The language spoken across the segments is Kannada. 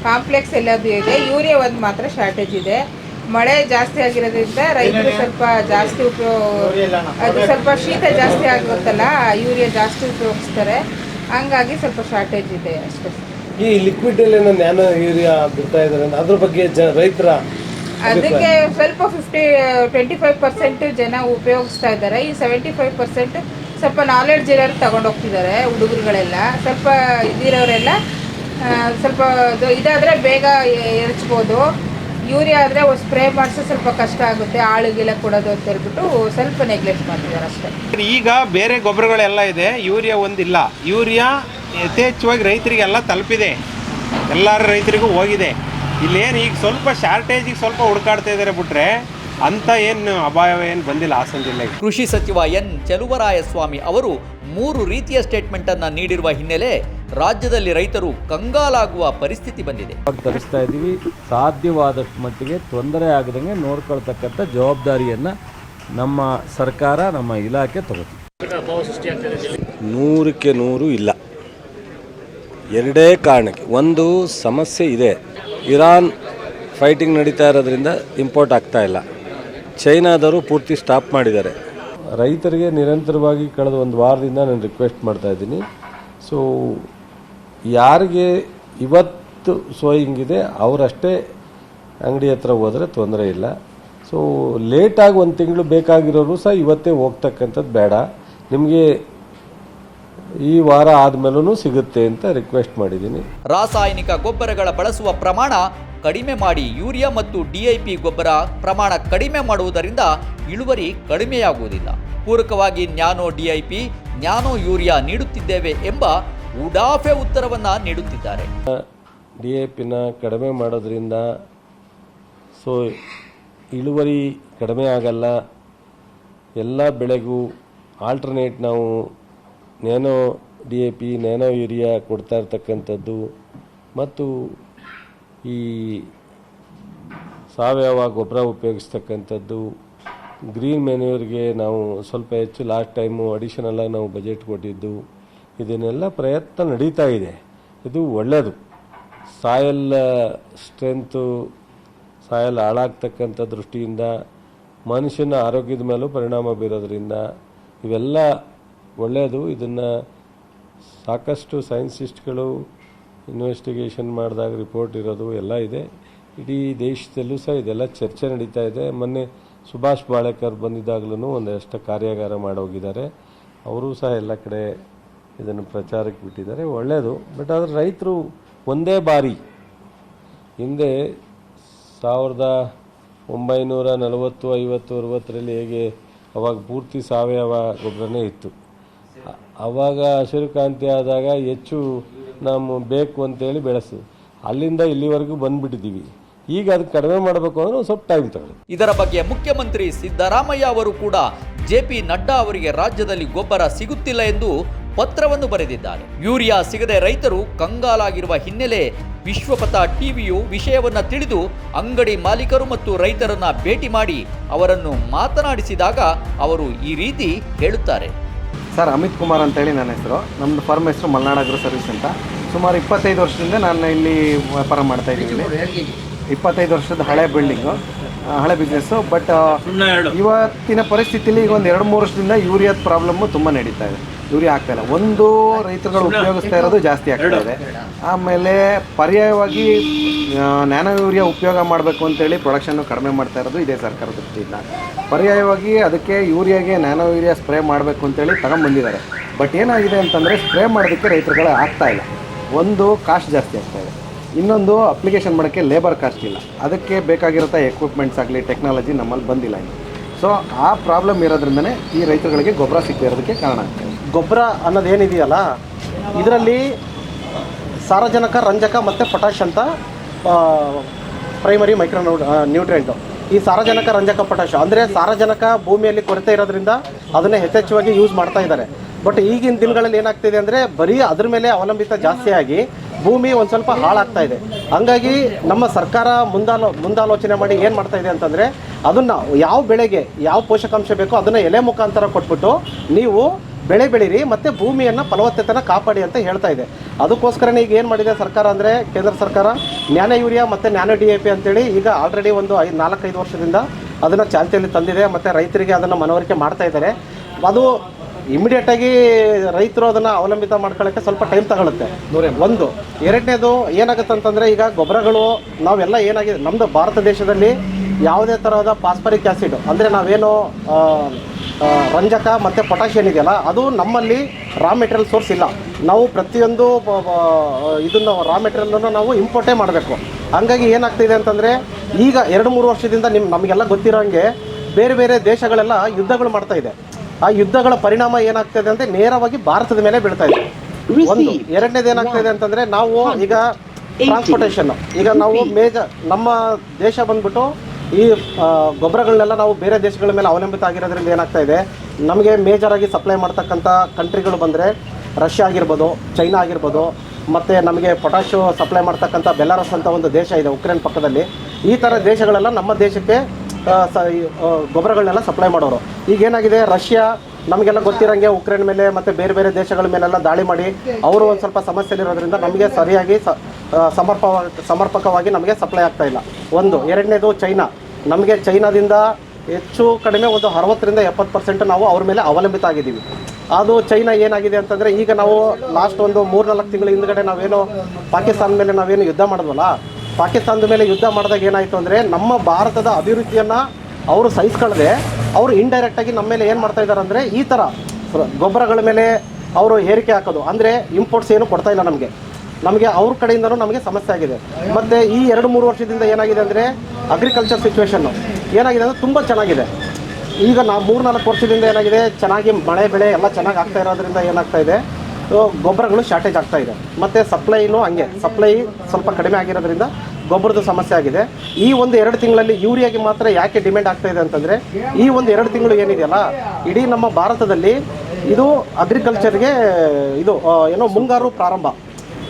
ಕಾಂಪ್ಲೆಕ್ಸ್ ಎಲ್ಲದೂ ಇದೆ. ಯೂರಿಯಾ ಒಂದು ಮಾತ್ರ ಶಾರ್ಟೇಜ್ ಇದೆ. ಮಳೆ ಜಾಸ್ತಿ ಆಗಿರೋದ್ರಿಂದ ರೈತರು ಸ್ವಲ್ಪ ಜಾಸ್ತಿ ಅದು ಸ್ವಲ್ಪ ಶೀತ ಜಾಸ್ತಿ ಆಗುತ್ತಲ್ಲ, ಯೂರಿಯಾ ಜಾಸ್ತಿ ಉಪಯೋಗಿಸ್ತಾರೆ, ಹಂಗಾಗಿ ಸ್ವಲ್ಪ ಶಾರ್ಟೇಜ್ ಇದೆ ಅಷ್ಟೇ. ಈ ಲಿಕ್ವಿಡ್ ಅಲ್ಲಿ ನ್ಯಾನೋ ಯೂರಿಯಾ ಬಿಡ್ತಾ ಇದ್ದಾರೆ, ಅದ್ರ ಬಗ್ಗೆ ರೈತರ ಅದಕ್ಕೆ ಸ್ವಲ್ಪ 25% ಜನ ಉಪಯೋಗಿಸ್ತಾ ಇದ್ದಾರೆ. ಈ 75% ಸ್ವಲ್ಪ ನಾಲೆಡ್ಜ್ ಇರೋರು ತಗೊಂಡೋಗ್ತಿದ್ದಾರೆ ಹುಡುಗರುಗಳೆಲ್ಲ. ಸ್ವಲ್ಪ ಇದಿರೋರೆಲ್ಲ ಸ್ವಲ್ಪ ಇದಾದರೆ ಬೇಗ ಎರಚ್ಬೋದು. ಯೂರಿಯಾ ಆದರೆ ಸ್ಪ್ರೇ ಮಾಡಿಸೋ ಸ್ವಲ್ಪ ಕಷ್ಟ ಆಗುತ್ತೆ, ಆಳುಗೆಲ್ಲ ಕೊಡೋದು ಅಂತ ಹೇಳ್ಬಿಟ್ಟು ಸ್ವಲ್ಪ ನೆಗ್ಲೆಕ್ಟ್ ಮಾಡ್ತಿದ್ದಾರೆ ಅಷ್ಟೇ. ಈಗ ಬೇರೆ ಗೊಬ್ಬರಗಳೆಲ್ಲ ಇದೆ, ಯೂರಿಯಾ ಒಂದಿಲ್ಲ. ಯೂರಿಯಾ ಯಥೇಚ್ಛವಾಗಿ ರೈತರಿಗೆಲ್ಲ ತಲುಪಿದೆ, ಎಲ್ಲರ ರೈತರಿಗೂ ಹೋಗಿದೆ. ಇಲ್ಲೇನು ಈಗ ಸ್ವಲ್ಪ ಶಾರ್ಟೇಜಿಗೆ ಸ್ವಲ್ಪ ಹುಡುಕಾಡ್ತಾ ಇದ್ದಾರೆ ಬಿಟ್ರೆ ಅಂತ ಏನು ಅಪಾಯ ಏನು ಬಂದಿಲ್ಲ ಹಾಸನ ಜಿಲ್ಲೆಗೆ. ಕೃಷಿ ಸಚಿವ ಎನ್ ಚೆಲುವರಾಯಸ್ವಾಮಿ ಅವರು 3 ರೀತಿಯ ಸ್ಟೇಟ್ಮೆಂಟ್ ಅನ್ನು ನೀಡಿರುವ ಹಿನ್ನೆಲೆ ರಾಜ್ಯದಲ್ಲಿ ರೈತರು ಕಂಗಾಲಾಗುವ ಪರಿಸ್ಥಿತಿ ಬಂದಿದೆ. ತರಿಸ್ತಾ ಇದ್ದೀವಿ, ಸಾಧ್ಯವಾದಷ್ಟು ಮಟ್ಟಿಗೆ ತೊಂದರೆ ಆಗದಂಗೆ ನೋಡ್ಕೊಳ್ತಕ್ಕಂಥ ಜವಾಬ್ದಾರಿಯನ್ನು ನಮ್ಮ ಸರ್ಕಾರ, ನಮ್ಮ ಇಲಾಖೆ ತಗೋತೀವಿ. 100% ಇಲ್ಲ. ಎರಡೇ ಕಾರಣಕ್ಕೆ. ಒಂದು ಸಮಸ್ಯೆ ಇದೆ, ಇರಾನ್ ಫೈಟಿಂಗ್ ನಡೀತಾ ಇರೋದ್ರಿಂದ ಇಂಪೋರ್ಟ್ ಆಗ್ತಾ ಇಲ್ಲ. ಚೈನಾದವರು ಪೂರ್ತಿ ಸ್ಟಾಪ್ ಮಾಡಿದ್ದಾರೆ. ರೈತರಿಗೆ ನಿರಂತರವಾಗಿ ಕಳೆದ 1 ವಾರದಿಂದ ನಾನು ರಿಕ್ವೆಸ್ಟ್ ಮಾಡ್ತಾ ಇದ್ದೀನಿ. ಸೊ ಯಾರಿಗೆ ಇವತ್ತು ಸೋಯಿಂಗ್ ಇದೆ ಅವರಷ್ಟೇ ಅಂಗಡಿ ಹತ್ರ ಹೋದರೆ ತೊಂದರೆ ಇಲ್ಲ. ಸೊ ಲೇಟಾಗಿ 1 ತಿಂಗಳು ಬೇಕಾಗಿರೋರು ಸಹ ಇವತ್ತೇ ಹೋಗ್ತಕ್ಕಂಥದ್ದು ಬೇಡ, ನಿಮಗೆ ಈ ವಾರ ಆದಮೇಲೂ ಸಿಗುತ್ತೆ ಅಂತ ರಿಕ್ವೆಸ್ಟ್ ಮಾಡಿದ್ದೀನಿ. ರಾಸಾಯನಿಕ ಗೊಬ್ಬರಗಳ ಬಳಸುವ ಪ್ರಮಾಣ ಕಡಿಮೆ ಮಾಡಿ ಯೂರಿಯಾ ಮತ್ತು ಡಿಐಪಿ ಗೊಬ್ಬರ ಪ್ರಮಾಣ ಕಡಿಮೆ ಮಾಡುವುದರಿಂದ ಇಳುವರಿ ಕಡಿಮೆಯಾಗುವುದಿಲ್ಲ. ಪೂರಕವಾಗಿ ನ್ಯಾನೋ ಡಿಐಪಿ, ನ್ಯಾನೋ ಯೂರಿಯಾ ನೀಡುತ್ತಿದ್ದೇವೆ ಎಂಬ ಉಡಾಫೆ ಉತ್ತರವನ್ನು ನೀಡುತ್ತಿದ್ದಾರೆ. ಡಿಐಪಿನ ಕಡಿಮೆ ಮಾಡೋದ್ರಿಂದ ಸೊ ಇಳುವರಿ ಕಡಿಮೆ ಆಗಲ್ಲ. ಎಲ್ಲ ಬೆಳೆಗೂ ಆಲ್ಟರ್ನೇಟ್ ನಾವು ನ್ಯಾನೋ ಡಿಐಪಿ, ನ್ಯಾನೋ ಯೂರಿಯಾ ಕೊಡ್ತಾ ಇರ್ತಕ್ಕಂಥದ್ದು ಮತ್ತು ಈ ಸಾವಯವ ಗೊಬ್ಬರ ಉಪಯೋಗಿಸ್ತಕ್ಕಂಥದ್ದು, ಗ್ರೀನ್ ಮೆನ್ಯೂರ್ಗೆ ನಾವು ಸ್ವಲ್ಪ ಹೆಚ್ಚು ಲಾಸ್ಟ್ ಟೈಮು ಅಡಿಷನಲ್ಲಾಗಿ ನಾವು ಬಜೆಟ್ ಕೊಟ್ಟಿದ್ದು, ಇದನ್ನೆಲ್ಲ ಪ್ರಯತ್ನ ನಡೀತಾ ಇದೆ. ಇದು ಒಳ್ಳೆಯದು. ಸಾಯಲ್ ಸ್ಟ್ರೆಂತು, ಸಾಯಲ್ ಹಾಳಾಗ್ತಕ್ಕಂಥ ದೃಷ್ಟಿಯಿಂದ ಮನುಷ್ಯನ ಆರೋಗ್ಯದ ಮೇಲೂ ಪರಿಣಾಮ ಬೀರೋದ್ರಿಂದ ಇವೆಲ್ಲ ಒಳ್ಳೆಯದು. ಇದನ್ನು ಸಾಕಷ್ಟು ಸೈನ್ಸಿಸ್ಟ್ಗಳು ಇನ್ವೆಸ್ಟಿಗೇಷನ್ ಮಾಡಿದಾಗ ರಿಪೋರ್ಟ್ ಇರೋದು ಎಲ್ಲ ಇದೆ. ಇಡೀ ದೇಶದಲ್ಲೂ ಸಹ ಇದೆಲ್ಲ ಚರ್ಚೆ ನಡೀತಾ ಇದೆ. ಮೊನ್ನೆ ಸುಭಾಷ್ ಬಾಳೇಕರ್ ಬಂದಿದ್ದಾಗಲೂ ಒಂದಷ್ಟು ಕಾರ್ಯಾಗಾರ ಮಾಡೋಗಿದ್ದಾರೆ. ಅವರು ಸಹ ಎಲ್ಲ ಕಡೆ ಇದನ್ನು ಪ್ರಚಾರಕ್ಕೆ ಬಿಟ್ಟಿದ್ದಾರೆ, ಒಳ್ಳೆಯದು. ಬಟ್ ಆದರೆ ರೈತರು ಒಂದೇ ಬಾರಿ ಹಿಂದೆ 1940, 50, 60ರಲ್ಲಿ ಹೇಗೆ ಅವಾಗ ಪೂರ್ತಿ ಸಾವಯವ ಗೊಬ್ಬರನೇ ಇತ್ತು. ಆವಾಗ ಹಸಿರುಕ್ರಾಂತಿ ಆದಾಗ ಹೆಚ್ಚು ನಾವು ಬೇಕು ಅಂತೇಳಿ ಬೆಳೆಸು, ಅಲ್ಲಿಂದ ಇಲ್ಲಿವರೆಗೂ ಬಂದುಬಿಟ್ಟಿದ್ದೀವಿ. ಈಗ ಅದಕ್ಕೆ ಕಡಿಮೆ ಮಾಡಬೇಕು ಅಂದ್ರೆ ಸ್ವಲ್ಪ ಟೈಮ್ ತಗೊಳ್ಳುತ್ತೆ. ಇದರ ಬಗ್ಗೆ ಮುಖ್ಯಮಂತ್ರಿ ಸಿದ್ದರಾಮಯ್ಯ ಅವರು ಕೂಡ ಜೆಪಿ ನಡ್ಡಾ ಅವರಿಗೆ ರಾಜ್ಯದಲ್ಲಿ ಗೊಬ್ಬರ ಸಿಗುತ್ತಿಲ್ಲ ಎಂದು ಪತ್ರವನ್ನು ಬರೆದಿದ್ದಾರೆ. ಯೂರಿಯಾ ಸಿಗದೆ ರೈತರು ಕಂಗಾಲಾಗಿರುವ ಹಿನ್ನೆಲೆ ವಿಶ್ವಪಥ ಟಿವಿಯು ವಿಷಯವನ್ನು ತಿಳಿದು ಅಂಗಡಿ ಮಾಲೀಕರು ಮತ್ತು ರೈತರನ್ನ ಭೇಟಿ ಮಾಡಿ ಅವರನ್ನು ಮಾತನಾಡಿಸಿದಾಗ ಅವರು ಈ ರೀತಿ ಹೇಳುತ್ತಾರೆ. ಸರ್, ಅಮಿತ್ ಕುಮಾರ್ ಅಂತೇಳಿ ನನ್ನ ಹೆಸರು. ನಮ್ಮದು ಫರ್ಮ್ ಹೆಸರು ಮಲ್ನಾಡ್ ಅಗ್ರೋ ಸರ್ವಿಸ್ ಅಂತ. ಸುಮಾರು 25 ವರ್ಷದಿಂದ ನಾನು ಇಲ್ಲಿ ವ್ಯಾಪಾರ ಮಾಡ್ತಾ ಇದ್ದೀನಿ. 25 ವರ್ಷದ ಹಳೆ ಬಿಲ್ಡಿಂಗು, ಹಳೆ ಬಿಸ್ನೆಸ್ಸು. ಬಟ್ ಇವತ್ತಿನ ಪರಿಸ್ಥಿತಿಯಲ್ಲಿ ಈಗ ಒಂದು 2-3 ವರ್ಷದಿಂದ ಯೂರಿಯಾದ ಪ್ರಾಬ್ಲಮ್ಮು ತುಂಬ ನಡೀತಾ ಇದೆ. ಯೂರಿಯಾ ಆಗ್ತಾಯಿಲ್ಲ. ಒಂದು ರೈತರುಗಳು ಉಪಯೋಗಿಸ್ತಾ ಇರೋದು ಜಾಸ್ತಿ ಆಗ್ತಾ ಇದೆ. ಆಮೇಲೆ ಪರ್ಯಾಯವಾಗಿ ನ್ಯಾನೋ ಯೂರಿಯಾ ಉಪಯೋಗ ಮಾಡಬೇಕು ಅಂತೇಳಿ ಪ್ರೊಡಕ್ಷನ್ನು ಕಡಿಮೆ ಮಾಡ್ತಾ ಇರೋದು ಇದೇ ಸರ್ಕಾರದ ದೃಷ್ಟಿಯಿಂದ. ಪರ್ಯಾಯವಾಗಿ ಅದಕ್ಕೆ ಯೂರಿಯಾಗೆ ನ್ಯಾನೋ ಯೂರಿಯಾ ಸ್ಪ್ರೇ ಮಾಡಬೇಕು ಅಂತೇಳಿ ತಗೊಂಡ್ಬಂದಿದ್ದಾರೆ. ಬಟ್ ಏನಾಗಿದೆ ಅಂತಂದರೆ ಸ್ಪ್ರೇ ಮಾಡೋದಕ್ಕೆ ರೈತರುಗಳು ಆಗ್ತಾಯಿಲ್ಲ. ಒಂದು ಕಾಸ್ಟ್ ಜಾಸ್ತಿ ಆಗ್ತಾಯಿದೆ, ಇನ್ನೊಂದು ಅಪ್ಲಿಕೇಶನ್ ಮಾಡೋಕ್ಕೆ ಲೇಬರ್ ಕಾಸ್ಟ್ ಇಲ್ಲ. ಅದಕ್ಕೆ ಬೇಕಾಗಿರೋ ಎಕ್ವಿಪ್ಮೆಂಟ್ಸ್ ಆಗಲಿ ಟೆಕ್ನಾಲಜಿ ನಮ್ಮಲ್ಲಿ ಬಂದಿಲ್ಲ ಇನ್ನು. ಸೊ ಆ ಪ್ರಾಬ್ಲಮ್ ಇರೋದ್ರಿಂದನೇ ಈ ರೈತರುಗಳಿಗೆ ಗೊಬ್ಬರ ಸಿಗದೇ ಇರೋದಕ್ಕೆ ಕಾರಣ ಆಗ್ತದೆ. ಗೊಬ್ಬರ ಅನ್ನೋದೇನಿದೆಯಲ್ಲ, ಇದರಲ್ಲಿ ಸಾರಜನಕ, ರಂಜಕ ಮತ್ತು ಪೊಟ್ಯಾಷ್ ಅಂತ ಪ್ರೈಮರಿ ಮೈಕ್ರೋ ನ್ಯೂಟ್ರಿಯೆಂಟು. ಈ ಸಾರಜನಕ, ರಂಜಕ, ಪೊಟ್ಯಾಷ್ ಅಂದರೆ ಸಾರಜನಕ ಭೂಮಿಯಲ್ಲಿ ಕೊರತೆ ಇರೋದ್ರಿಂದ ಅದನ್ನೇ ಯಥೇಚ್ಛವಾಗಿ ಯೂಸ್ ಮಾಡ್ತಾ ಇದ್ದಾರೆ. ಬಟ್ ಈಗಿನ ದಿನಗಳಲ್ಲಿ ಏನಾಗ್ತಿದೆ ಅಂದರೆ ಬರೀ ಅದ್ರ ಮೇಲೆ ಅವಲಂಬಿತ ಜಾಸ್ತಿಯಾಗಿ ಭೂಮಿ ಒಂದು ಸ್ವಲ್ಪ ಹಾಳಾಗ್ತಾ ಇದೆ. ಹಂಗಾಗಿ ನಮ್ಮ ಸರ್ಕಾರ ಮುಂದಾಲೋಚನೆ ಮಾಡಿ ಏನು ಮಾಡ್ತಾ ಇದೆ ಅಂತಂದರೆ, ಅದನ್ನು ಯಾವ ಬೆಳೆಗೆ ಯಾವ ಪೋಷಕಾಂಶ ಬೇಕೋ ಅದನ್ನು ಎಲೆ ಮುಖಾಂತರ ಕೊಟ್ಬಿಟ್ಟು ನೀವು ಬೆಳೆ ಬೆಳೀರಿ ಮತ್ತು ಭೂಮಿಯನ್ನು ಫಲವತ್ತತೆನ ಕಾಪಾಡಿ ಅಂತ ಹೇಳ್ತಾ ಇದೆ. ಅದಕ್ಕೋಸ್ಕರನೇ ಈಗ ಏನು ಮಾಡಿದೆ ಸರ್ಕಾರ ಅಂದರೆ ಕೇಂದ್ರ ಸರ್ಕಾರ ನ್ಯಾನೋ ಯೂರಿಯಾ ಮತ್ತು ನ್ಯಾನೋ DAP ಅಂತೇಳಿ ಈಗ ಆಲ್ರೆಡಿ ಒಂದು 4-5 ವರ್ಷದಿಂದ ಅದನ್ನು ಚಾಲ್ತಿಯಲ್ಲಿ ತಂದಿದೆ ಮತ್ತು ರೈತರಿಗೆ ಅದನ್ನು ಮನವರಿಕೆ ಮಾಡ್ತಾ ಇದ್ದಾರೆ. ಅದು ಇಮಿಡಿಯೇಟಾಗಿ ರೈತರು ಅದನ್ನು ಅವಲಂಬಿತ ಮಾಡ್ಕೊಳ್ಳೋಕ್ಕೆ ಸ್ವಲ್ಪ ಟೈಮ್ ತಗೊಳುತ್ತೆ. ಒಂದು ಎರಡನೇದು ಏನಾಗುತ್ತೆ ಅಂತಂದರೆ ಈಗ ಗೊಬ್ಬರಗಳು ನಾವೆಲ್ಲ ಏನಾಗಿದೆ ನಮ್ಮದು ಭಾರತ ದೇಶದಲ್ಲಿ ಯಾವುದೇ ಥರದ ಫಾಸ್ಫರಿಕ್ ಆ್ಯಸಿಡ್ ಅಂದರೆ ನಾವೇನು ರಂಜಕ ಮತ್ತು ಪೊಟ್ಯಾಷಿಯನ್ ಇದೆಯಲ್ಲ ಅದು ನಮ್ಮಲ್ಲಿ ರಾ ಮೆಟೀರಿಯಲ್ ಸೋರ್ಸ್ ಇಲ್ಲ. ನಾವು ಪ್ರತಿಯೊಂದು ಇದನ್ನು ರಾ ಮೆಟೀರಿಯಲನ್ನು ನಾವು ಇಂಪೋರ್ಟೇ ಮಾಡಬೇಕು. ಹಂಗಾಗಿ ಏನಾಗ್ತಿದೆ ಅಂತಂದರೆ ಈಗ 2-3 ವರ್ಷದಿಂದ ನಮಗೆಲ್ಲ ಗೊತ್ತಿರೋ ಹಾಗೆ ಬೇರೆ ಬೇರೆ ದೇಶಗಳೆಲ್ಲ ಯುದ್ಧಗಳು ಮಾಡ್ತಾ ಇದೆ. ಆ ಯುದ್ಧಗಳ ಪರಿಣಾಮ ಏನಾಗ್ತಾಯಿದೆ ಅಂದರೆ ನೇರವಾಗಿ ಭಾರತದ ಮೇಲೆ ಬೀಳ್ತಾ ಇದೆ. ಒಂದು ಎರಡನೇದು ಏನಾಗ್ತಾಯಿದೆ ಅಂತಂದರೆ ನಾವು ಈಗ ಟ್ರಾನ್ಸ್ಪೋರ್ಟೇಷನ್ ಈಗ ನಾವು ನಮ್ಮ ದೇಶ ಬಂದ್ಬಿಟ್ಟು ಈ ಗೊಬ್ಬರಗಳನ್ನೆಲ್ಲ ನಾವು ಬೇರೆ ದೇಶಗಳ ಮೇಲೆ ಅವಲಂಬಿತ ಆಗಿರೋದ್ರಿಂದ ಏನಾಗ್ತಾ ಇದೆ ನಮಗೆ ಮೇಜರಾಗಿ ಸಪ್ಲೈ ಮಾಡ್ತಕ್ಕಂಥ ಕಂಟ್ರಿಗಳು ಬಂದರೆ ರಷ್ಯಾ ಆಗಿರ್ಬೋದು, ಚೈನಾ ಆಗಿರ್ಬೋದು, ಮತ್ತು ನಮಗೆ ಪೊಟ್ಯಾಶು ಸಪ್ಲೈ ಮಾಡ್ತಕ್ಕಂಥ ಬೆಲಾರಸ್ ಅಂತ ಒಂದು ದೇಶ ಇದೆ ಉಕ್ರೇನ್ ಪಕ್ಕದಲ್ಲಿ. ಈ ಥರ ದೇಶಗಳೆಲ್ಲ ನಮ್ಮ ದೇಶಕ್ಕೆ ಗೊಬ್ಬರಗಳನ್ನೆಲ್ಲ ಸಪ್ಲೈ ಮಾಡೋರು. ಈಗೇನಾಗಿದೆ ರಷ್ಯಾ ನಮಗೆಲ್ಲ ಗೊತ್ತಿರೋಂಗೆ ಉಕ್ರೇನ್ ಮೇಲೆ ಮತ್ತು ಬೇರೆ ಬೇರೆ ದೇಶಗಳ ಮೇಲೆಲ್ಲ ದಾಳಿ ಮಾಡಿ ಅವರು ಒಂದು ಸ್ವಲ್ಪ ಸಮಸ್ಯೆಲಿರೋದ್ರಿಂದ ನಮಗೆ ಸರಿಯಾಗಿ ಸಮರ್ಪಕವಾಗಿ ನಮಗೆ ಸಪ್ಲೈ ಆಗ್ತಾಯಿಲ್ಲ. ಒಂದು ಎರಡನೇದು ಚೈನಾ, ನಮಗೆ ಚೈನಾದಿಂದ ಹೆಚ್ಚು ಕಡಿಮೆ ಒಂದು 60-70% ನಾವು ಅವ್ರ ಮೇಲೆ ಅವಲಂಬಿತ ಆಗಿದ್ದೀವಿ. ಅದು ಚೈನಾ ಏನಾಗಿದೆ ಅಂತಂದರೆ ಈಗ ನಾವು ಲಾಸ್ಟ್ ಒಂದು 3-4 ತಿಂಗಳ ಹಿಂದ್ಗಡೆ ನಾವೇನು ಪಾಕಿಸ್ತಾನ ಮೇಲೆ ನಾವೇನು ಯುದ್ಧ ಮಾಡಿದ್ವಲ್ಲ, ಪಾಕಿಸ್ತಾನದ ಮೇಲೆ ಯುದ್ಧ ಮಾಡಿದಾಗ ಏನಾಯಿತು ಅಂದರೆ ನಮ್ಮ ಭಾರತದ ಅಭಿವೃದ್ಧಿಯನ್ನು ಅವರು ಸಹಿಸ್ಕೊಳ್ಳದೆ ಅವರು ಇಂಡೈರೆಕ್ಟಾಗಿ ನಮ್ಮ ಮೇಲೆ ಏನು ಮಾಡ್ತಾ ಇದ್ದಾರೆ ಅಂದರೆ ಈ ಥರ ಗೊಬ್ಬರಗಳ ಮೇಲೆ ಅವರು ಏರಿಕೆ ಹಾಕೋದು, ಅಂದರೆ ಇಂಪೋರ್ಟ್ಸ್ ಏನು ಕೊಡ್ತಾ ಇಲ್ಲ ನಮಗೆ ಅವ್ರ ಕಡೆಯಿಂದನೂ ನಮಗೆ ಸಮಸ್ಯೆ ಆಗಿದೆ. ಮತ್ತು ಈ 2-3 ವರ್ಷದಿಂದ ಏನಾಗಿದೆ ಅಂದರೆ ಅಗ್ರಿಕಲ್ಚರ್ ಸಿಚುವೇಷನ್ನು ಏನಾಗಿದೆ ಅಂದರೆ ತುಂಬ ಚೆನ್ನಾಗಿದೆ. ಈಗ 3-4 ವರ್ಷದಿಂದ ಏನಾಗಿದೆ ಚೆನ್ನಾಗಿ ಮಳೆ ಬೆಳೆ ಎಲ್ಲ ಚೆನ್ನಾಗಿ ಆಗ್ತಾ ಇರೋದ್ರಿಂದ ಏನಾಗ್ತಾ ಇದೆ ಗೊಬ್ಬರಗಳು ಶಾರ್ಟೇಜ್ ಆಗ್ತಾ ಇದೆ. ಮತ್ತು ಸಪ್ಲೈನೂ ಹಂಗೆ ಸಪ್ಲೈ ಸ್ವಲ್ಪ ಕಡಿಮೆ ಆಗಿರೋದ್ರಿಂದ ಗೊಬ್ಬರದ ಸಮಸ್ಯೆ ಆಗಿದೆ. ಈ ಒಂದು 2 ತಿಂಗಳಲ್ಲಿ ಯೂರಿಯಾಗೆ ಮಾತ್ರ ಯಾಕೆ ಡಿಮ್ಯಾಂಡ್ ಆಗ್ತಾ ಇದೆ ಅಂತಂದರೆ ಈ ಒಂದು 2 ತಿಂಗಳು ಏನಿದೆಯಲ್ಲ ಇಡೀ ನಮ್ಮ ಭಾರತದಲ್ಲಿ ಇದು ಅಗ್ರಿಕಲ್ಚರ್ಗೆ ಇದು ಏನೋ ಮುಂಗಾರು ಪ್ರಾರಂಭ.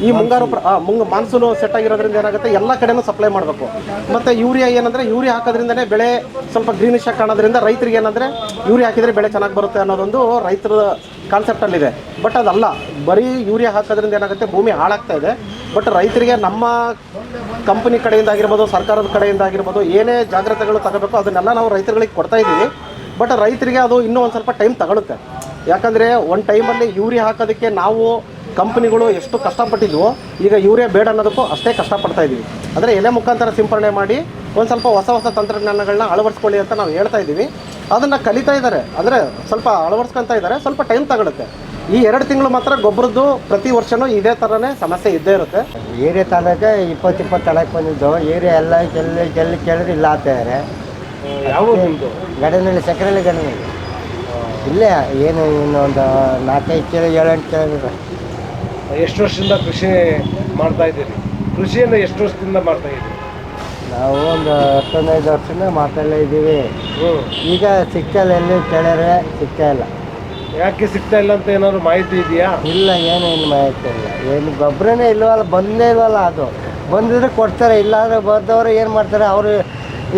ಈ ಮುಂಗಾರು ಮಾನ್ಸೂನು ಸೆಟ್ ಆಗಿರೋದ್ರಿಂದ ಏನಾಗುತ್ತೆ ಎಲ್ಲ ಕಡೆನೂ ಸಪ್ಲೈ ಮಾಡಬೇಕು. ಮತ್ತು ಯೂರಿಯಾ ಏನಂದರೆ ಯೂರಿಯಾ ಹಾಕೋದ್ರಿಂದನೇ ಬೆಳೆ ಸ್ವಲ್ಪ ಗ್ರೀನಿಶ್ ಆಗಿ ಕಾಣೋದ್ರಿಂದ ರೈತರಿಗೆ ಏನಂದರೆ ಯೂರಿಯಾ ಹಾಕಿದರೆ ಬೆಳೆ ಚೆನ್ನಾಗಿ ಬರುತ್ತೆ ಅನ್ನೋದೊಂದು ರೈತರ ಕಾನ್ಸೆಪ್ಟಲ್ಲಿದೆ. ಬಟ್ ಅದಲ್ಲ, ಬರೀ ಯೂರಿಯಾ ಹಾಕೋದ್ರಿಂದ ಏನಾಗುತ್ತೆ ಭೂಮಿ ಹಾಳಾಗ್ತಾ ಇದೆ. ಬಟ್ ರೈತರಿಗೆ ನಮ್ಮ ಕಂಪನಿ ಕಡೆಯಿಂದ ಆಗಿರ್ಬೋದು, ಸರ್ಕಾರದ ಕಡೆಯಿಂದ ಆಗಿರ್ಬೋದು ಏನೇ ಜಾಗ್ರತೆಗಳು ತಗೋಬೇಕು ಅದನ್ನೆಲ್ಲ ನಾವು ರೈತರುಗಳಿಗೆ ಕೊಡ್ತಾ ಇದ್ದೀವಿ. ಬಟ್ ರೈತರಿಗೆ ಅದು ಇನ್ನೂ ಒಂದು ಸ್ವಲ್ಪ ಟೈಮ್ ತಗೊಳುತ್ತೆ. ಯಾಕಂದರೆ ಒಂದು ಟೈಮಲ್ಲಿ ಯೂರಿಯಾ ಹಾಕೋದಕ್ಕೆ ನಾವು ಕಂಪ್ನಿಗಳು ಎಷ್ಟು ಕಷ್ಟಪಟ್ಟಿದ್ವು, ಈಗ ಯೂರಿಯಾ ಬೇಡ ಅನ್ನೋದಕ್ಕೂ ಅಷ್ಟೇ ಕಷ್ಟಪಡ್ತಾ ಇದ್ದೀವಿ. ಅಂದರೆ ಎಲೆ ಮುಖಾಂತರ ಸಿಂಪರಣೆ ಮಾಡಿ ಒಂದು ಸ್ವಲ್ಪ ಹೊಸ ತಂತ್ರಜ್ಞಾನಗಳನ್ನ ಅಳವಡಿಸ್ಕೊಳ್ಳಿ ಅಂತ ನಾವು ಹೇಳ್ತಾ ಇದ್ದೀವಿ. ಅದನ್ನು ಕಲಿತಾ ಇದ್ದಾರೆ, ಅಂದರೆ ಸ್ವಲ್ಪ ಅಳವಡಿಸ್ಕೊತಾ ಇದ್ದಾರೆ, ಸ್ವಲ್ಪ ಟೈಮ್ ತಗೊಳುತ್ತೆ. ಈ 2 ತಿಂಗಳು ಮಾತ್ರ ಗೊಬ್ಬರದ್ದು ಪ್ರತಿ ವರ್ಷವೂ ಇದೇ ಥರನೇ ಸಮಸ್ಯೆ ಇದ್ದೇ ಇರುತ್ತೆ. ಏರಿಯಾ ತಾಲೂಕೆ 20 ತಳಕ್ಕೆ ಬಂದಿದ್ದು ಏರಿಯಾ ಎಲ್ಲ ಕೇಳಿದ್ರೆ ಇಲ್ಲ ಆಗ್ತಾಯಿದ್ದಾರೆ. ಯಾವ ನಿಮ್ಮದು ಗಡನಹಳ್ಳಿ ಸಕ್ಕರೆಹಳ್ಳಿ ಗಡನಹಳ್ಳಿ ಇಲ್ಲೇ ಏನು ಇನ್ನೊಂದು 4-5 7-8 ಕಿಲೋಮೀಟರ್. ಎಷ್ಟು ವರ್ಷದಿಂದ ಕೃಷಿ ಮಾಡ್ತಾ ಇದ್ದೀರಿ? ಕೃಷಿಯನ್ನು ಎಷ್ಟು ವರ್ಷದಿಂದ ಮಾಡ್ತಾ ಇದ್ದೀರಿ? ನಾವು ಒಂದು 15 ವರ್ಷದಿಂದ ಮಾಡ್ತಾಯಿಲ್ಲ ಇದ್ದೀವಿ. ಈಗ ಸಿಗ್ತಾಯಿಲ್ಲ, ಎಲ್ಲಿ ಕೇಳಿದ್ರೆ ಸಿಗ್ತಾ ಇಲ್ಲ. ಯಾಕೆ ಸಿಗ್ತಾ ಇಲ್ಲ ಅಂತ ಏನಾದ್ರು ಮಾಹಿತಿ ಇದೆಯಾ? ಇಲ್ಲ, ಏನೇನು ಮಾಹಿತಿ ಇಲ್ಲ. ಏನು ಗೊಬ್ಬರನೇ ಇಲ್ವಲ್ಲ, ಬಂದೇ ಇಲ್ವಲ್ಲ. ಅದು ಬಂದಿದ್ರೆ ಕೊಡ್ತಾರೆ, ಇಲ್ಲಾಂದ್ರೆ ಬಂದವರು ಏನು ಮಾಡ್ತಾರೆ, ಅವರು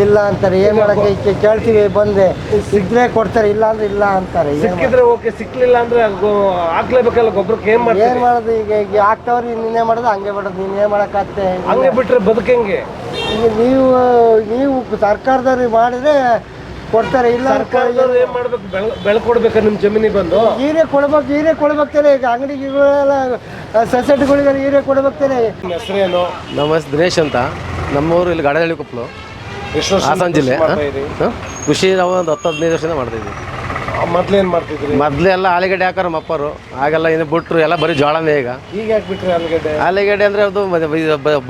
ಇಲ್ಲ ಅಂತಾರೆ. ಏನು ಮಾಡೋಕ್ಕೆ ಕೇಳ್ತೀವಿ, ಬಂದೆ ಸಿಕ್ಕರೆ ಕೊಡ್ತಾರೆ, ಇಲ್ಲ ಅಂದ್ರೆ ಇಲ್ಲ ಅಂತಾರೆ. ಸಿಕ್ಕಿದ್ರೆ ಓಕೆ, ಸಿಕ್ಲಿಲ್ಲ ಅಂದ್ರೆ ಹಾಕ್ಲೇಬೇಕಲ್ಲ ಗೊಬ್ಬರಕ್ಕೆ. ಏನು ಮಾಡೋದು ಈಗ ಹಾಕ್ತವ್ರು ನಿನ್ನೆ ಮಾಡೋದು ಹಂಗೆ ಮಾಡೋದು, ನೀನೇ ಮಾಡೋಕ್ಕಾಗ್ತದೆ. ಹಂಗೆ ಬಿಟ್ರೆ ಬದುಕಂಗೆ. ಈಗ ನೀವು ಸರ್ಕಾರದವ್ರಿಗೆ ಮಾಡಿದ್ರೆ ಕೊಡ್ತಾರೆ, ಇಲ್ಲ ಸರ್ಕಾರದವ್ರು ಏನು ಮಾಡ್ಬೇಕು? ಬೆಳ್ಕೊಡ್ಬೇಕು ನಿಮ್ಮ ಜಮೀನಿಗೆ ಬಂದು ಹೀರೆ ಕೊಡ್ಬೇಕ್ತಾರೆ. ಈಗ ಅಂಗಡಿಗಳೆಲ್ಲ ಸೊಸೈಟಿಗಳಿಗೆಲ್ಲ ಹೀರೆ ಕೊಡ್ಬೇಕ್ತಾರೆ. ಹೆಸರೇನು? ನಮ್ಮ ಹೆಸರು ದಿನೇಶ್ ಅಂತ. ನಮ್ಮೂರು ಇಲ್ಲಿ ಗಾಡಹಳ್ಳಿ ಕೊಪ್ಪಲು, ಹಾಸನ ಜಿಲ್ಲೆ. ಕೃಷಿ ನಾವು ಒಂದು 10-15 ವರ್ಷದಿಂದ ಮಾಡ್ತಾಯಿದ್ವಿ. ಮೊದ್ಲೇನು ಮಾಡ್ತಿದ್ರಿ? ಮೊದಲೆಲ್ಲ ಆಲೂಗಡ್ಡೆ ಹಾಕೋರು ಮಪ್ಪರು, ಆಗೆಲ್ಲ ಏನು ಬಿಟ್ರು, ಎಲ್ಲ ಬರೀ ಜೋಳನೇ. ಈಗ ಯಾಕೆ ಬಿಟ್ರಿ ಆಲೂಗಡ್ಡೆ? ಆಲೂಗಡ್ಡೆ ಅಂದರೆ ಅದು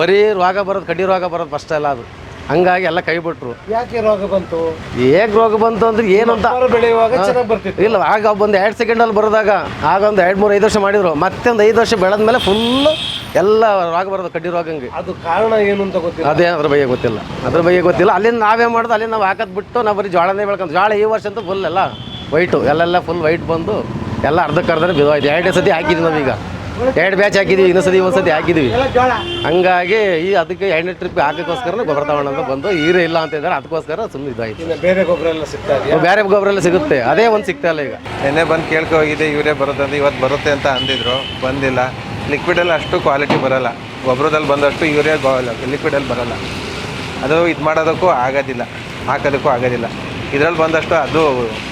ಬರೀ ರೋಗ ಬರೋದು, ಕಡ್ಡಿ ರೋಗ ಬರೋದು ಫಸ್ಟ್ ಎಲ್ಲ. ಅದು ಹಂಗಾಗಿ ಎಲ್ಲ ಕೈ ಬಿಟ್ರು. ಯಾಕೆ ರೋಗ ಬಂತು? ಹೇಗೆ ರೋಗ ಬಂತು ಅಂದ್ರೆ ಏನು ಅಂತ ಬೆಳೆಯುವಾಗ ಚೆನ್ನಾಗಿ ಬರ್ತಿತ್ತು. ಇಲ್ಲ, ಆಗ ಒಂದು 2 ಸೆಕೆಂಡಲ್ಲಿ ಬರೋದಾಗ ಆಗ ಒಂದು 2-3-5 ವರ್ಷ ಮಾಡಿದ್ರು. ಮತ್ತೆ ಒಂದು 5 ವರ್ಷ ಬೆಳೆದ್ಮೇಲೆ ಫುಲ್ಲು ಎಲ್ಲ ರೋಗ ಬರೋದು, ಕಡ್ಡಿ ರೋಗ. ಹಂಗೆ ಅದು ಕಾರಣ ಏನು ಅಂತ ಗೊತ್ತಿಲ್ಲ. ಅದೇ ಅದ್ರ ಬಗ್ಗೆ ಗೊತ್ತಿಲ್ಲ. ಅಲ್ಲಿಂದ ನಾವೇ ಮಾಡೋದು, ಅಲ್ಲಿಂದ ನಾವು ಹಾಕೋದು ಬಿಟ್ಟು ನಾವು ಬರೀ ಜೋಳನೇ ಬೆಳ್ಕೊಂಡು. ಜೋಳ ಈ ವರ್ಷ ಅಂತೂ ಫುಲ್ ಎಲ್ಲ ವೈಟು, ಎಲ್ಲೆಲ್ಲ ಫುಲ್ ವೈಟ್ ಬಂದು ಎಲ್ಲ ಅರ್ಧಕ್ಕರ್ಧನೇ ಬಿದ್ದೋಯ್ತು. 2 ಸತಿ ಹಾಕಿದ್ವಿ ನಾವೀಗ. 2 ಬ್ಯಾಚ್ ಹಾಕಿದ್ದೀವಿ, ಇನ್ನೊಂದ್ಸತಿ ಹಾಕಿದ್ದೀವಿ. ಹಂಗಾಗಿ ಅದಕ್ಕೆ 2ನೇ ಟ್ರಿಪ್ ಹಾಕೋಕ್ಕೋಸ್ಕರ ಗೊಬ್ಬರ ತಗೊಂಡು ಬಂದು ಯೂರಿಯಾ ಇಲ್ಲ ಅಂತ ಇದ್ದಾರೆ, ಅದಕ್ಕೋಸ್ಕರ ಸುಮ್ಮನೆ ಇದಾಯಿತು. ಬೇರೆ ಗೊಬ್ಬರ ಎಲ್ಲ ಸಿಗ್ತಾ ಇದೆಯಾ? ಬೇರೆ ಗೊಬ್ಬರ ಎಲ್ಲ ಸಿಗುತ್ತೆ, ಅದೇ ಒಂದು ಸಿಗ್ತಾ ಇಲ್ಲ ಈಗ. ನೆನ್ನೆ ಬಂದು ಕೇಳ್ಕೊ ಹೋಗಿದೆ ಯೂರಿಯಾ ಬರುತ್ತೆ ಅಂತ, ಇವತ್ತು ಬರುತ್ತೆ ಅಂತ ಅಂದಿದ್ರು, ಬಂದಿಲ್ಲ. ಲಿಕ್ವಿಡಲ್ಲಿ ಅಷ್ಟು ಕ್ವಾಲಿಟಿ ಬರೋಲ್ಲ, ಗೊಬ್ಬರದಲ್ಲಿ ಬಂದಷ್ಟು ಯೂರಿಯಾ ಲಿಕ್ವಿಡಲ್ಲಿ ಬರೋಲ್ಲ. ಅದು ಇದು ಮಾಡೋದಕ್ಕೂ ಆಗೋದಿಲ್ಲ, ಹಾಕೋದಕ್ಕೂ ಆಗೋದಿಲ್ಲ. ಇದರಲ್ಲಿ ಬಂದಷ್ಟು ಅದು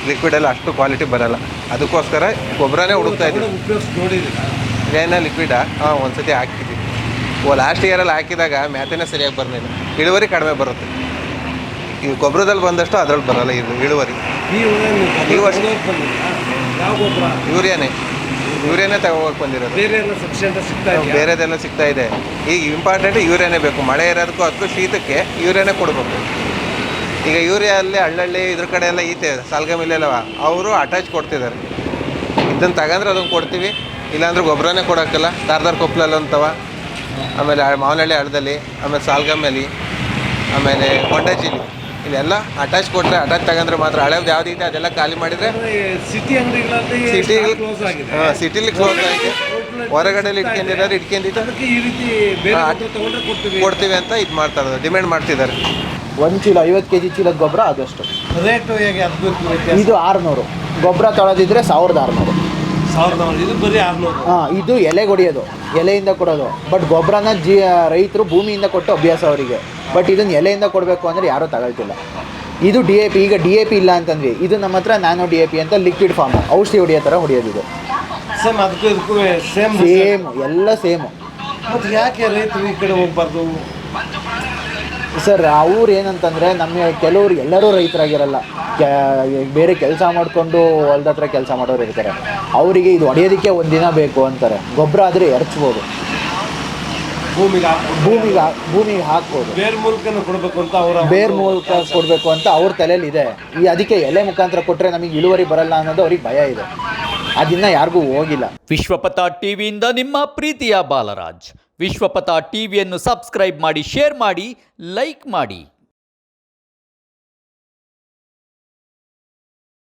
ಲಿಕ್ವಿಡಲ್ಲಿ ಅಷ್ಟು ಕ್ವಾಲಿಟಿ ಬರೋಲ್ಲ. ಅದಕ್ಕೋಸ್ಕರ ಗೊಬ್ಬರನೇ ಹುಡುಕ್ತಾ ಇದ್ದೀವಿ. ಏನ ಲಿಕ್ವಿಡಾ? ಹಾಂ, ಒಂದ್ಸತಿ ಹಾಕಿದ್ವಿ. ಲಾಸ್ಟ್ ಇಯರಲ್ಲಿ ಹಾಕಿದಾಗ ಮ್ಯಾತನೇ ಸರಿಯಾಗಿ ಬರಲಿಲ್ಲ, ಇಳುವರಿ ಕಡಿಮೆ ಬರುತ್ತೆ. ಈ ಗೊಬ್ಬರದಲ್ಲಿ ಬಂದಷ್ಟು ಅದ್ರಲ್ಲಿ ಬರೋಲ್ಲ ಇಳುವರಿ. ಈ ವರ್ಷ ಯೂರಿಯಾನೇ ತಗೋಬೇಕು ಬಂದಿರೋದು. ಬೇರೆದೆಲ್ಲ ಸಿಗ್ತಾ ಇದೆ. ಈಗ ಇಂಪಾರ್ಟೆಂಟ್ ಯೂರಿಯಾನೇ ಬೇಕು. ಮಳೆ ಇರೋದಕ್ಕೂ ಅದಕ್ಕೂ ಶೀತಕ್ಕೆ ಯೂರಿಯಾನೇ ಕೊಡಬೇಕು. ಈಗ ಯೂರಿಯಲ್ಲಿ ಹಳ್ಳಿ ಇದ್ರ ಕಡೆ ಎಲ್ಲ ಈತೆ ಸಾಲ್ಗ ಮಿಲ್ಲೆಲ್ಲವ ಅವರು ಅಟ್ಯಾಚ್ ಕೊಡ್ತಿದ್ದಾರೆ. ಇದನ್ನು ತಗೊಂಡ್ರೆ ಅದನ್ನು ಕೊಡ್ತೀವಿ, ಇಲ್ಲಾಂದ್ರೆ ಗೊಬ್ಬರನೇ ಕೊಡೋಕ್ಕಲ್ಲ. ದಾರ್ದಾರ್ ಕೊಪ್ಪಲಲ್ಲಿ ಅಂತವ, ಆಮೇಲೆ ಮಾವನಹಳ್ಳಿ ಹಳ್ಳದಲ್ಲಿ, ಆಮೇಲೆ ಸಾಲ್ಗಮ್ಮಲ್ಲಿ, ಆಮೇಲೆ ಕೊಂಡಜಿಲಿ, ಇಲ್ಲೆಲ್ಲ ಅಟ್ಯಾಚ್ ಕೊಟ್ಟರೆ ಅಟ್ಯಾಚ್ ತಗೊಂಡ್ರೆ ಮಾತ್ರ. ಹಳೆದು ಯಾವ್ದು ಇದೆ ಅದೆಲ್ಲ ಖಾಲಿ ಮಾಡಿದರೆ ಸಿಟಿಲಿ ಕ್ಲೋಸ್ ಆಗಿದೆ. ಹೊರಗಡೆಲಿ ಇಟ್ಕೊಂಡಿದ್ದಾರೆ ಕೊಡ್ತೀವಿ ಅಂತ ಇದು ಮಾಡ್ತಾ ಇದ್ದಾರೆ, ಡಿಮ್ಯಾಂಡ್ ಮಾಡ್ತಿದ್ದಾರೆ. 1 ಚೀಲ 50 kg ಚೀಲದ ಗೊಬ್ಬರ ಅದಷ್ಟು ರೇಟು ಹೇಗೆ? ಇದು 600, ಗೊಬ್ಬರ ತೊಳೆದಿದ್ರೆ 1600. ಇದು ಬರೀ 600. ಹಾಂ, ಇದು ಎಲೆಗೆ ಹೊಡಿಯೋದು, ಎಲೆಯಿಂದ ಕೊಡೋದು. ಬಟ್ ಗೊಬ್ಬರನ ರೈತರು ಭೂಮಿಯಿಂದ ಕೊಟ್ಟು ಅಭ್ಯಾಸ ಅವರಿಗೆ. ಬಟ್ ಇದನ್ನು ಎಲೆಯಿಂದ ಕೊಡಬೇಕು ಅಂದರೆ ಯಾರೂ ತಗೊಳ್ತಿಲ್ಲ. ಇದು DAP. ಈಗ DAP ಇಲ್ಲ ಅಂತಂದ್ವಿ, ಇದು ನಮ್ಮ ಹತ್ರ ನ್ಯಾನೋ DAP ಅಂತ ಲಿಕ್ವಿಡ್ ಫಾರ್ಮ್, ಔಷಧಿ ಹೊಡಿಯೋ ಥರ ಹೊಡಿಯೋದು. ಇದು ಸೇಮ್, ಅದಕ್ಕೂ ಇದಕ್ಕೂ ಸೇಮ್ ಎಲ್ಲ ಸೇಮು. ಮತ್ತು ಯಾಕೆ ರೈತರು ಈ ಕಡೆ ಹೋಗ್ಬಾರ್ದು ಸರ್? ಅವ್ರು ಏನಂತಂದರೆ, ನಮ್ಮ ಕೆಲವರು ಎಲ್ಲರೂ ರೈತರಾಗಿರಲ್ಲ, ಬೇರೆ ಕೆಲಸ ಮಾಡಿಕೊಂಡು ಹೊಲ್ದ ಹತ್ರ ಕೆಲಸ ಮಾಡೋರು ಇರ್ತಾರೆ. ಅವರಿಗೆ ಇದು ಹೊಡೆಯೋದಕ್ಕೆ 1 ದಿನ ಬೇಕು ಅಂತಾರೆ. ಗೊಬ್ಬರ ಆದರೆ ಎರಚ್ಬೋದು, ಭೂಮಿಗೆ ಹಾಕ್ಬೋದು. ಬೇರೆ ಮೂಲಕನೂ ಕೊಡಬೇಕು ಅಂತ ಬೇರೆ ಮೂಲಕ ಕೊಡಬೇಕು ಅಂತ ಅವ್ರ ತಲೆಯಲ್ಲಿ ಇದೆ. ಅದಕ್ಕೆ ಎಲೆ ಮುಖಾಂತರ ಕೊಟ್ಟರೆ ನಮಗೆ ಇಳುವರಿ ಬರಲ್ಲ ಅನ್ನೋದು ಅವ್ರಿಗೆ ಭಯ ಇದೆ. ಅದನ್ನ ಯಾರಿಗೂ ಹೋಗಿಲ್ಲ. ವಿಶ್ವಪಥ ಟಿವಿಯಿಂದ ನಿಮ್ಮ ಪ್ರೀತಿಯ ಬಾಲರಾಜ್. ವಿಶ್ವಪಥ ಟಿವಿಯನ್ನು ಸಬ್ಸ್ಕ್ರೈಬ್ ಮಾಡಿ, ಶೇರ್ ಮಾಡಿ, ಲೈಕ್ ಮಾಡಿ.